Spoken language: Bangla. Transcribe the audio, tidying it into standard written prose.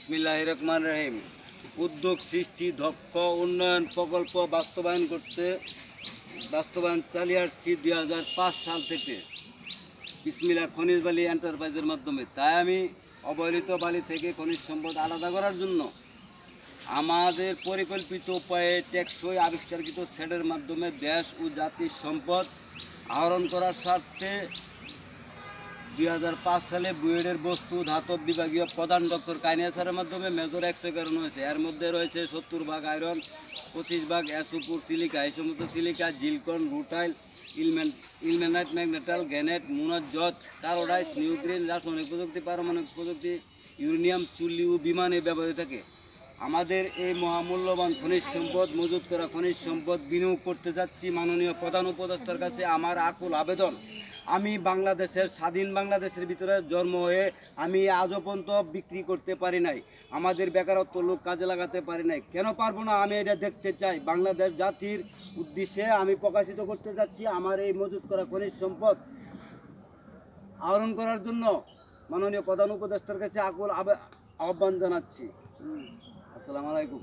বিসমিল্লাহির রহমানির রহিম। উদ্যোগ সৃষ্টি, দক্ষ উন্নয়ন প্রকল্প বাস্তবায়ন চালিয়ে আসছি 2005 সাল থেকে বিসমিল্লাহ খনিজ বালি এন্টারপ্রাইজের মাধ্যমে। তাই আমি অবহেলিত বালি থেকে খনিজ সম্পদ আলাদা করার জন্য আমাদের পরিকল্পিত উপায়ে টেকসই আবিষ্কারকৃত সেটের মাধ্যমে দেশ ও জাতির সম্পদ আহরণ করার স্বার্থে 2005 সালে বুয়েটের বস্তু ধাতব বিভাগীয় প্রধান ডক্টর কাইনিয়া স্যারের মাধ্যমে মেজর এক্সরে করানো হয়েছে। এর মধ্যে রয়েছে 70 ভাগ আয়রন, 25 ভাগ অ্যাসোপুর সিলিকা। এই সমস্ত silica zircon, rutile, ilmenite, magnetite, garnet, monazite, কার্বোডাইস, নিউক্লিন, রাসায়নিক প্রযুক্তি, পারমাণবিক প্রযুক্তি, ইউরেনিয়াম, চুল্লি ও বিমানে ব্যবহৃত থাকে। আমাদের এই মহামূল্যবান খনিজ সম্পদ মজুত করা খনিজ সম্পদ বিনিয়োগ করতে যাচ্ছি। মাননীয় প্রধান উপদেষ্টার কাছে আমার আকুল আবেদন, আমি স্বাধীন বাংলাদেশের ভিতরে জন্ম হয়ে আমি আজও পর্যন্ত বিক্রি করতে পারি নাই, আমাদের বেকারত্ব লোক কাজে লাগাতে পারি নাই। কেন পারবো না? আমি এটা দেখতে চাই। বাংলাদেশ জাতির উদ্দেশ্যে আমি প্রকাশিত করতে যাচ্ছি আমার এই মজুত করা খনিজ সম্পদ আহরণ করার জন্য মাননীয় প্রধান উপদেষ্টার কাছে আকুল আহ্বান জানাচ্ছি। আসসালামু আলাইকুম।